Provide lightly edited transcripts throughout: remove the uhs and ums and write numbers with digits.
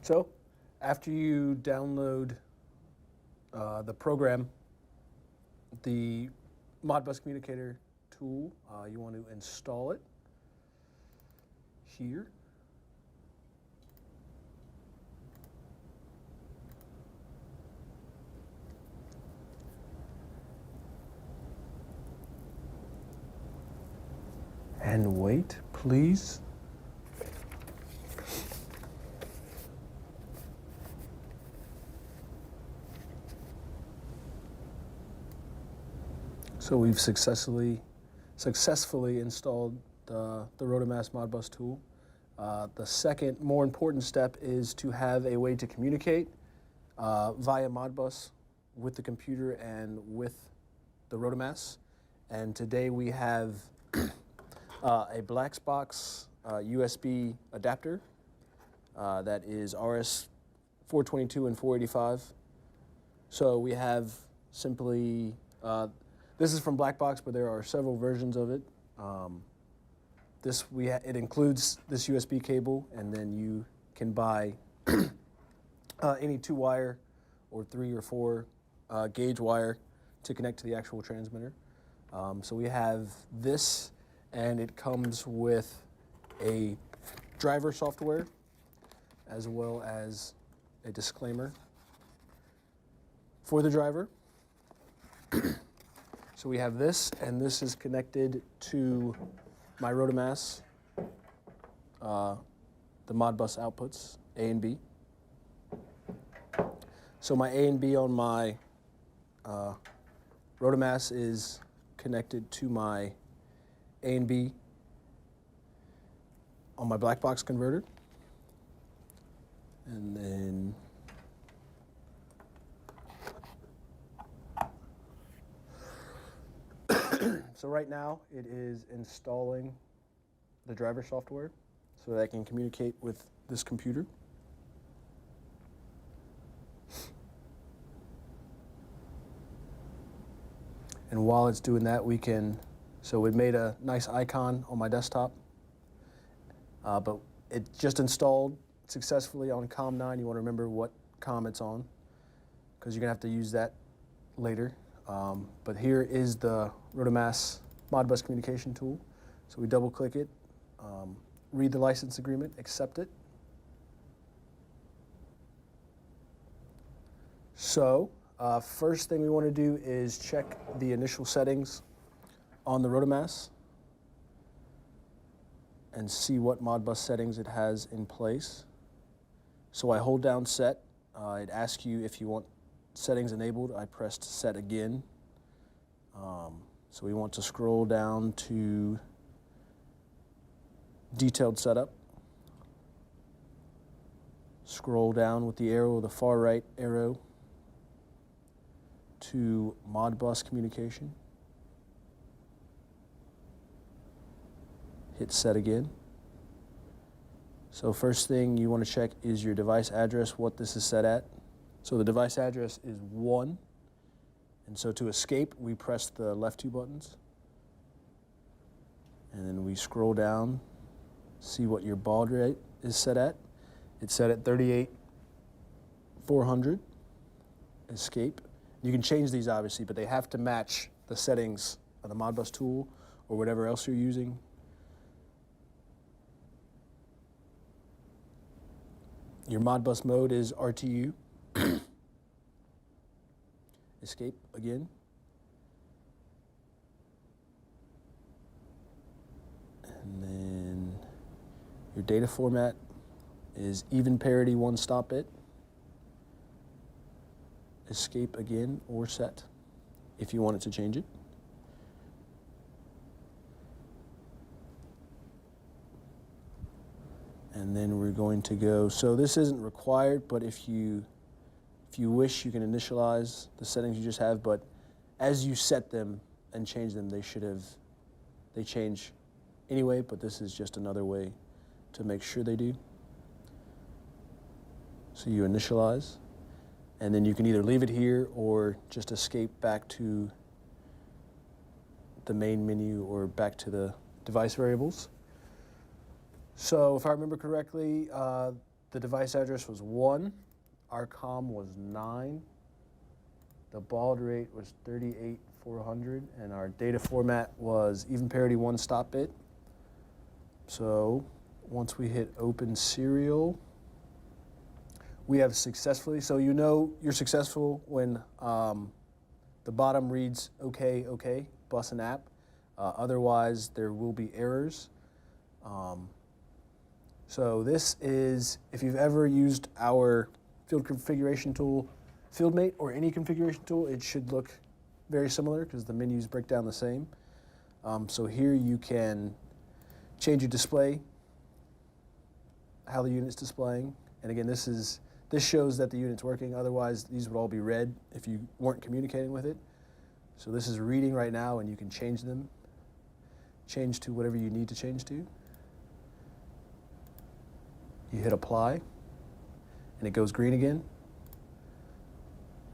So after you download the program, the Modbus Communicator tool, you want to install it here. And wait, please. So we've successfully installed the ROTAMASS Modbus tool. The second, more important step is to have a way to communicate via Modbus with the computer and with the ROTAMASS. And today we have a black box USB adapter that is RS 422 and 485. So we have simply, this is from Blackbox, but there are several versions of it. It includes this USB cable, and then you can buy any 2-wire or 3 or 4 gauge wire to connect to the actual transmitter. So we have this, and it comes with a driver software as well as a disclaimer for the driver. So we have this, and this is connected to my ROTAMASS, the Modbus outputs, A and B. So my A and B on my ROTAMASS is connected to my A and B on my black box converter. And then so right now it is installing the driver software so that I can communicate with this computer. And while it's doing that, so it made a nice icon on my desktop, but it just installed successfully on COM9. You want to remember what COM it's on, because you're going to have to use that later. But here is the ROTAMASS Modbus Communication tool. So we double click it, read the license agreement, accept it. So first thing we want to do is check the initial settings on the ROTAMASS and see what Modbus settings it has in place. So I hold down set. It asks you if you want settings enabled. I pressed set again. So we want to scroll down to detailed setup. Scroll down with the arrow, the far right arrow, to Modbus Communication. Hit set again. So first thing you want to check is your device address, what this is set at. So the device address is 1. And so to escape, we press the left 2 buttons. And then we scroll down, see what your baud rate is set at. It's set at 38,400. Escape. You can change these obviously, but they have to match the settings of the Modbus tool or whatever else you're using. Your Modbus mode is RTU. Escape again. And then your data format is even parity 1-stop bit. Escape again or set if you wanted to change it. And then we're going to go, so this isn't required, but if you wish, you can initialize the settings you just have, but as you set them and change them, they change anyway, but this is just another way to make sure they do. So you initialize, and then you can either leave it here or just escape back to the main menu or back to the device variables. So if I remember correctly, the the device address was 1, our COM was 9, the baud rate was 38,400, and our data format was even parity 1 stop bit. So once we hit open serial, we have successfully, so you know you're successful when the bottom reads OK, OK, bus and app. Otherwise, there will be errors. So this is, if you've ever used our field configuration tool, FieldMate, or any configuration tool, it should look very similar because the menus break down the same. So here you can change your display, how the unit's displaying. And again, this shows that the unit's working. Otherwise, these would all be red if you weren't communicating with it. So this is reading right now, and you can change them. Change to whatever you need to change to. You hit apply, and it goes green again.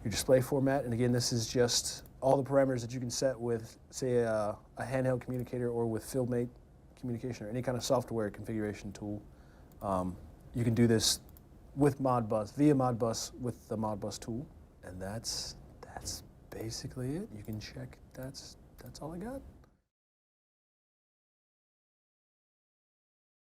Your display format, and again, this is just all the parameters that you can set with, say, a handheld communicator or with FieldMate communication or any kind of software configuration tool. You can do this with Modbus, via Modbus with the Modbus tool, and that's basically it. You can check. That's all I got.